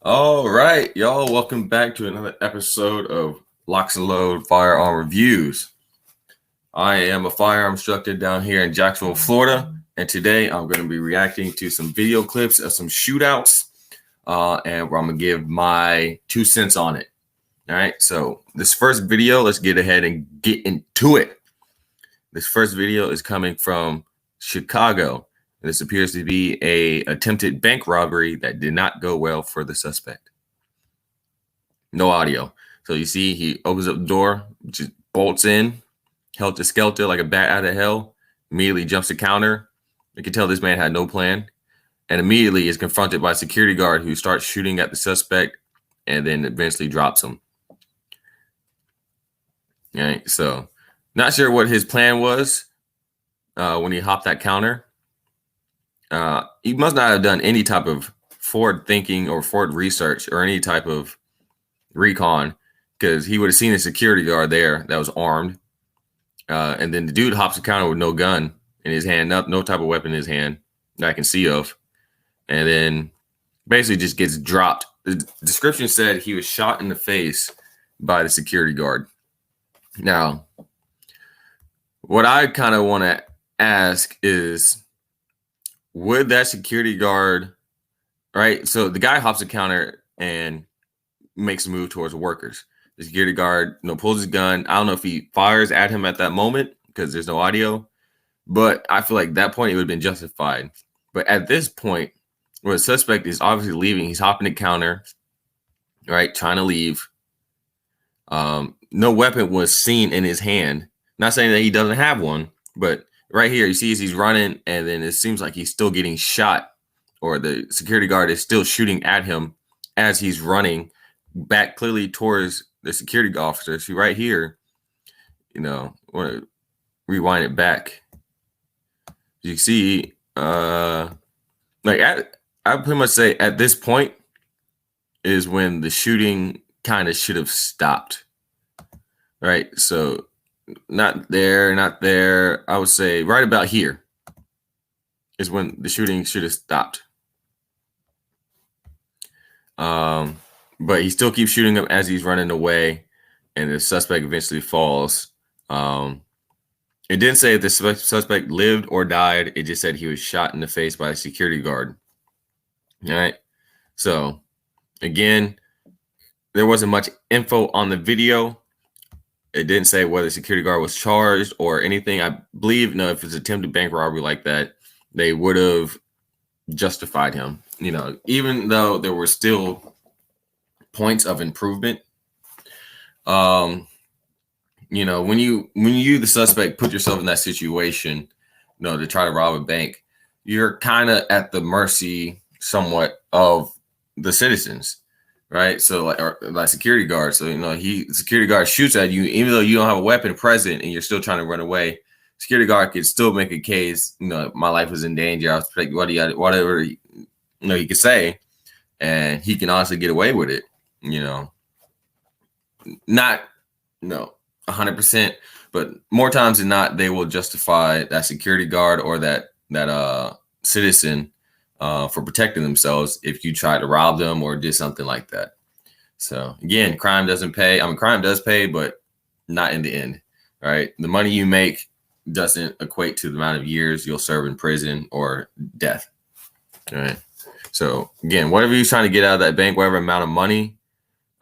All right, y'all, welcome back to another episode of LocsNLoad Firearm Reviews. I am a firearm instructor down here in Jacksonville, Florida, and today I'm going to be reacting to some video clips of some shootouts, and where I'm going to give my 2 cents on it. All right, so this first video, let's get ahead and get into it. This first video is coming from Chicago. This appears to be a attempted bank robbery that did not go well for the suspect. No audio. So you see he opens up the door, just bolts in, helter-skelter like a bat out of hell, immediately jumps the counter. You can tell this man had no plan, and immediately is confronted by a security guard who starts shooting at the suspect and then eventually drops him. All right, so not sure what his plan was when he hopped that counter. He must not have done any type of forward thinking or forward research or any type of recon, because he would have seen a security guard there that was armed. And then the dude hops the counter with no gun in his hand, no type of weapon in his hand that I can see of. And then basically just gets dropped. The description said he was shot in the face by the security guard. Now, what I kind of want to ask is, would that security guard, right? So the guy hops the counter and makes a move towards the workers. The security guard, pulls his gun. I don't know if he fires at him at that moment because there's no audio, but I feel like at that point it would have been justified. But at this point, where the suspect is obviously leaving, he's hopping the counter, right, trying to leave. No weapon was seen in his hand. Not saying that he doesn't have one, but right here, you see he's running, and then it seems like he's still getting shot, or the security guard is still shooting at him as he's running back clearly towards the security officer. See right here, want to rewind it back. You see, I pretty much say at this point is when the shooting kind of should have stopped, right? So not there. I would say right about here is when the shooting should have stopped. But he still keeps shooting him as he's running away, and the suspect eventually falls. It didn't say if the suspect lived or died. It just said he was shot in the face by a security guard. All right. So again, there wasn't much info on the video. It didn't say whether the security guard was charged or anything. I believe, if it's attempted bank robbery like that, they would have justified him, even though there were still points of improvement. When you, the suspect, put yourself in that situation, to try to rob a bank, you're kind of at the mercy somewhat of the citizens, right? So like security guard. So, security guard shoots at you, even though you don't have a weapon present and you're still trying to run away. Security guard could still make a case, my life was in danger. I was protecting whatever, he could say, and he can honestly get away with it, not, 100%, but more times than not, they will justify that security guard or that citizen for protecting themselves if you try to rob them or did something like that. So again, crime doesn't pay. I mean, crime does pay, but not in the end, right? The money you make doesn't equate to the amount of years you'll serve in prison or death. All right. So again, whatever he's trying to get out of that bank, whatever amount of money,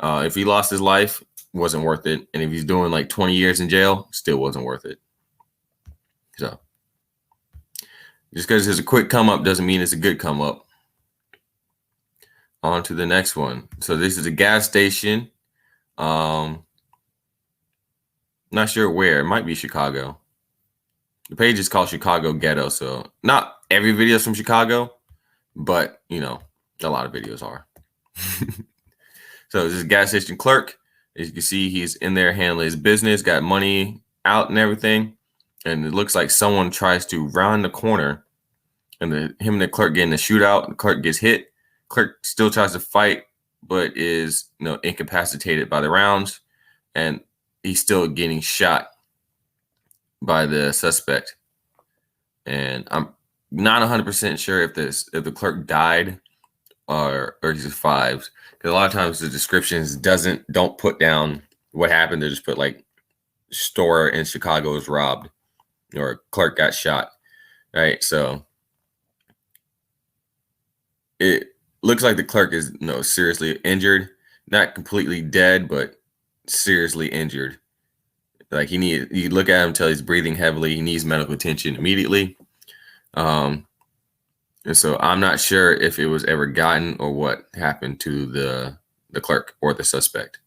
if he lost his life, wasn't worth it. And if he's doing like 20 years in jail, still wasn't worth it. So just because it's a quick come up doesn't mean it's a good come up. On to the next one. So this is a gas station. Not sure where. It might be Chicago. The page is called Chicago Ghetto. So not every video is from Chicago, but a lot of videos are. So this is a gas station clerk. As you can see, he's in there handling his business, got money out and everything. And it looks like someone tries to round the corner, and him and the clerk get in a shootout. The clerk gets hit. Clerk still tries to fight, but is incapacitated by the rounds, and he's still getting shot by the suspect. And I'm not 100% sure if the clerk died or is it 5s? Because a lot of times the descriptions don't put down what happened. They just put like store in Chicago was robbed or clerk got shot, right? So it looks like the clerk is seriously injured, not completely dead, but seriously injured. Like you look at him until he's breathing heavily. He needs medical attention immediately. And so I'm not sure if it was ever gotten or what happened to the clerk or the suspect.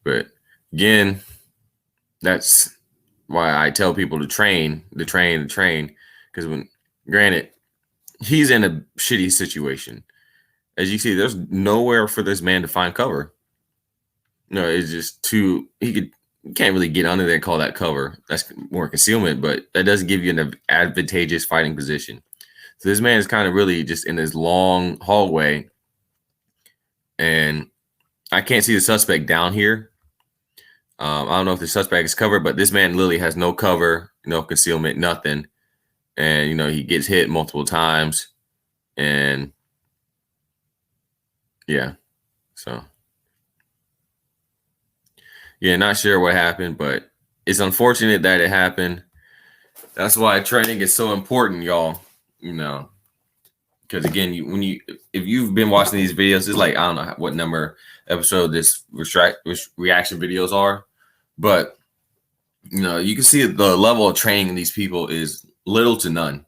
But again, that's why I tell people to train. Because granted, he's in a shitty situation. As you see, there's nowhere for this man to find cover. It's just you can't really get under there and call that cover. That's more concealment, but that doesn't give you an advantageous fighting position. So this man is kind of really just in this long hallway, and I can't see the suspect down here. I don't know if the suspect is covered, but this man literally has no cover, no concealment, nothing. And, he gets hit multiple times. And yeah, so. Yeah, not sure what happened, but it's unfortunate that it happened. That's why training is so important, y'all. Because again, if you've been watching these videos, it's like I don't know what number episode this reaction videos are, but you can see the level of training in these people is little to none,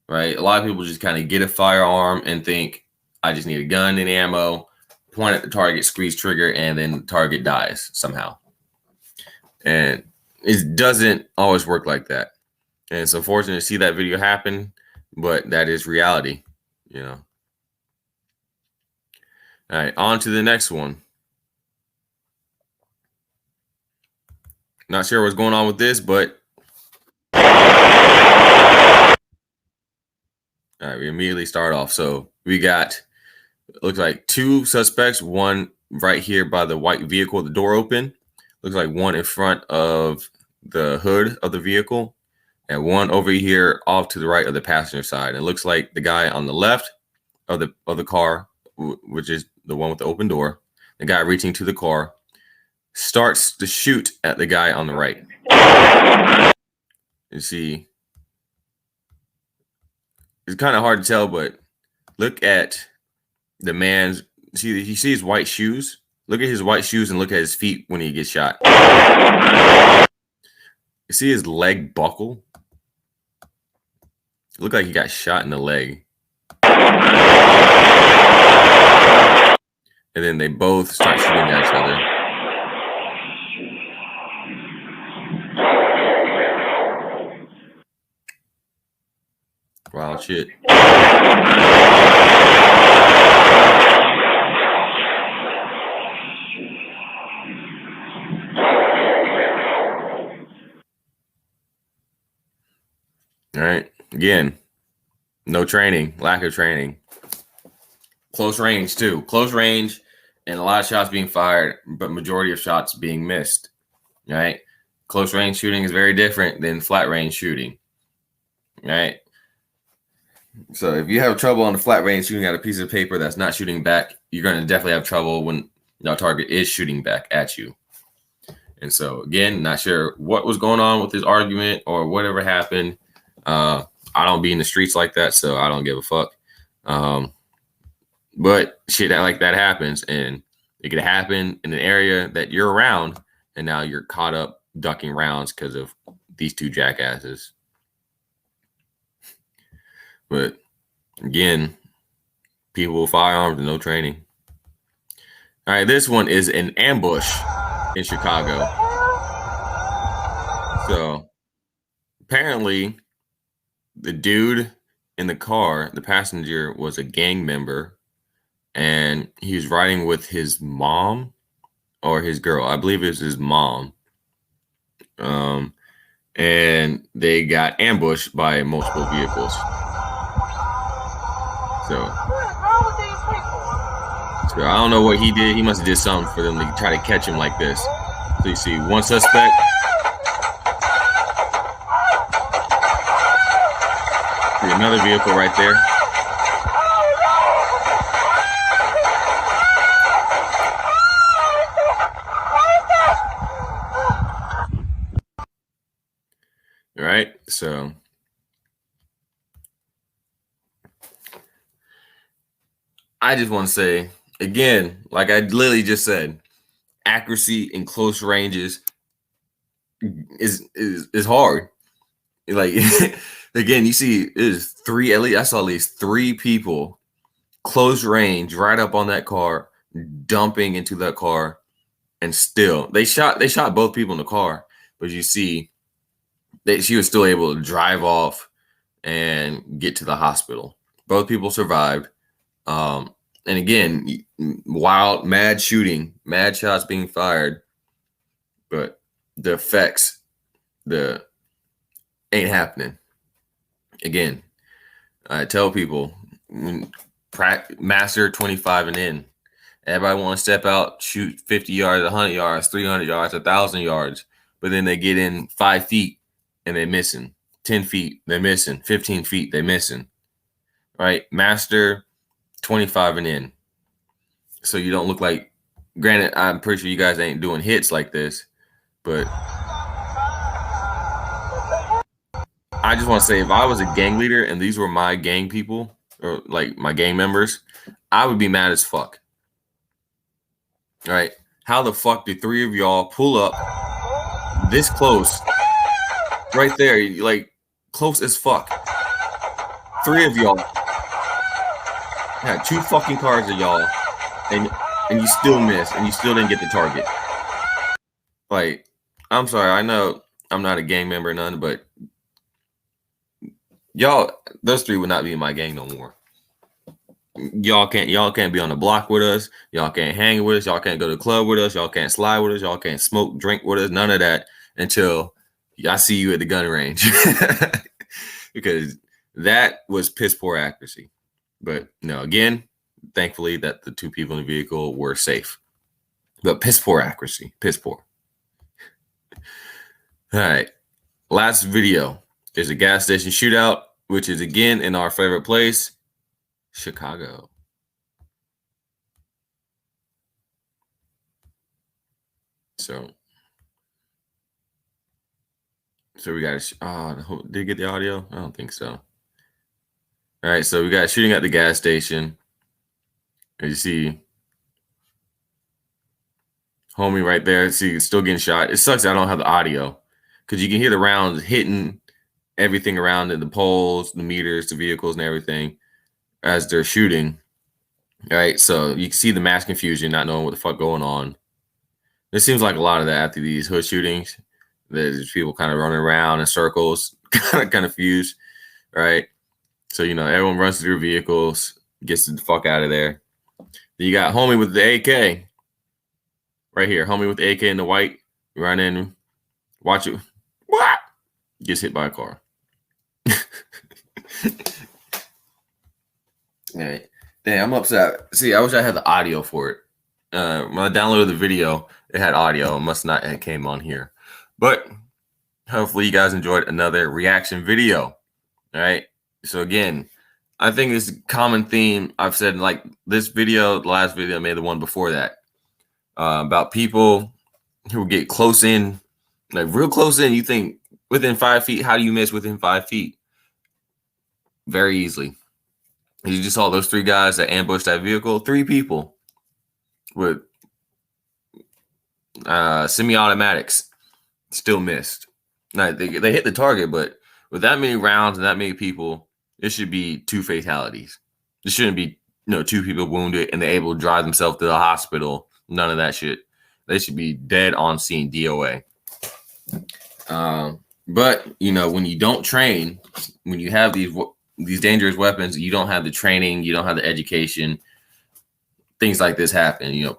right? A lot of people just kind of get a firearm and think, I just need a gun and ammo, point at the target, squeeze trigger, and then the target dies somehow. And it doesn't always work like that. And it's unfortunate to see that video happen, but that is reality, All right, on to the next one. Not sure what's going on with this, but all right, we immediately start off. So we got, looks like 2 suspects, one right here by the white vehicle, the door open. Looks like one in front of the hood of the vehicle, and one over here off to the right of the passenger side. It looks like the guy on the left of the car, which is the one with the open door, the guy reaching to the car, starts to shoot at the guy on the right. You see, it's kind of hard to tell, but look at the man's, you see his white shoes? Look at his white shoes and look at his feet when he gets shot. You see his leg buckle? It looked like he got shot in the leg. And then they both start shooting at each other. Wild shit. All right. Again, no training, lack of training. Close range too. Close range and a lot of shots being fired, but majority of shots being missed. All right. Close range shooting is very different than flat range shooting. All right. So if you have trouble on the flat range shooting at a piece of paper that's not shooting back, you're going to definitely have trouble when your target is shooting back at you. And so again, not sure what was going on with this argument or whatever happened. I don't be in the streets like that, so I don't give a fuck. But shit like that happens, and it could happen in an area that you're around, and now you're caught up ducking rounds because of these 2 jackasses. But again, people with firearms and no training. All right, this one is an ambush in Chicago. So apparently the dude in the car, the passenger, was a gang member, and he was riding with his mom or his girl. I believe it was his mom. And they got ambushed by multiple vehicles. So I don't know what he did. He must have did something for them to try to catch him like this. So you see one suspect. See another vehicle right there. So I just want to say again, like I literally just said, accuracy in close ranges is hard. Like again, you see, it is three. At least I saw at least three people close range right up on that car, dumping into that car, and still they shot both people in the car. But you see, she was still able to drive off and get to the hospital. Both people survived. And again, wild, mad shooting, mad shots being fired, but the effects, ain't happening. Again, I tell people, master 25 and in. Everybody want to step out, shoot 50 yards, 100 yards, 300 yards, 1,000 yards, but then they get in 5 feet and they're missing. 10 feet, they're missing. 15 feet, they're missing. Right? Master 25 and in. So you don't look like, granted, I'm pretty sure you guys ain't doing hits like this, but I just want to say, if I was a gang leader and these were my gang people, or like my gang members, I would be mad as fuck. All right. How the fuck did 3 of y'all pull up this close right there? Like close as fuck. 3 of y'all had 2 fucking cars of y'all, and you still missed, and you still didn't get the target. Like, I'm sorry, I know I'm not a gang member or none, but y'all, those 3 would not be in my gang no more. Y'all can't be on the block with us. Y'all can't hang with us. Y'all can't go to the club with us. Y'all can't slide with us. Y'all can't smoke, drink with us. None of that until I see you at the gun range. Because that was piss poor accuracy. But no, again, thankfully that the 2 people in the vehicle were safe. But piss poor accuracy. Piss poor. All right. Last video is a gas station shootout, which is again in our favorite place, Chicago. So we got did you get the audio? I don't think so. All right, so we got shooting at the gas station. As you see, homie right there. See, it's still getting shot. It sucks I don't have the audio because you can hear the rounds hitting everything around it, the poles, the meters, the vehicles, and everything as they're shooting. All right, so you can see the mass confusion, not knowing what the fuck going on. There seems like a lot of that after these hood shootings. There's people kind of running around in circles, kind of confused, right? So, you know, everyone runs through vehicles, gets the fuck out of there. Then you got homie with the AK right here. Homie with the AK in the white, run in, watch it. What? Gets hit by a car. All right. Damn, I'm upset. See, I wish I had the audio for it. When I downloaded the video, it had audio. It must not have came on here. But hopefully you guys enjoyed another reaction video. All right. So again, I think this common theme I've said in like this video, the last video I made, the one before that, about people who get close in, like real close in. You think within 5 feet, how do you miss within 5 feet? Very easily. You just saw those 3 guys that ambushed that vehicle. 3 people with semi-automatics still missed. Now, they hit the target, but with that many rounds and that many people, it should be 2 fatalities. It shouldn't be 2 people wounded and they're able to drive themselves to the hospital. None of that shit. They should be dead on scene, DOA. But when you don't train, when you have these dangerous weapons, you don't have the training, you don't have the education, things like this happen.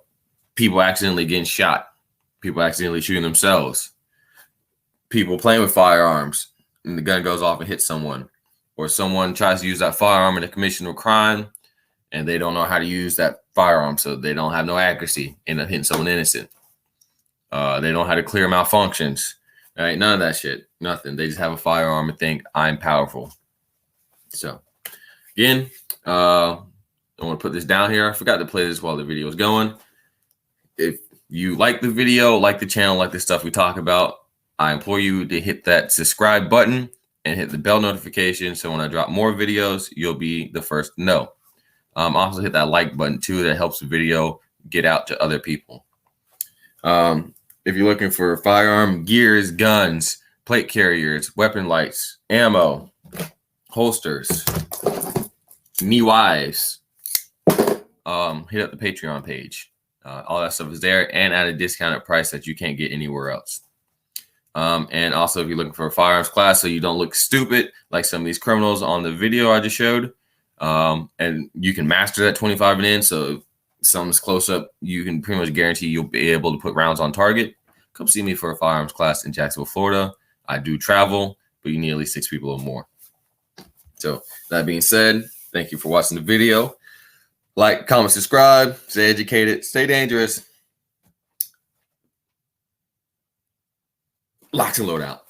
People accidentally getting shot, people accidentally shooting themselves, people playing with firearms and the gun goes off and hits someone, or someone tries to use that firearm in a commission of crime and they don't know how to use that firearm, so they don't have no accuracy, end up hitting someone innocent. They don't know how to clear malfunctions. Right? None of that shit. Nothing. They just have a firearm and think I'm powerful. So again, I want to put this down here. I forgot to play this while the video is going. If you like the video, like the channel, like the stuff we talk about, I implore you to hit that subscribe button and hit the bell notification. So when I drop more videos, you'll be the first to know. Also hit that like button too. That helps the video get out to other people. If you're looking for firearm gears, guns, plate carriers, weapon lights, ammo, holsters, knee wives, hit up the Patreon page. All that stuff is there and at a discounted price that you can't get anywhere else. And also, if you're looking for a firearms class so you don't look stupid like some of these criminals on the video I just showed, and you can master that 25 and in, so if something's close up, you can pretty much guarantee you'll be able to put rounds on target. Come see me for a firearms class in Jacksonville, Florida. I do travel, but you need at least 6 people or more. So that being said, thank you for watching the video. Like, comment, subscribe, stay educated, stay dangerous. Lock and load out.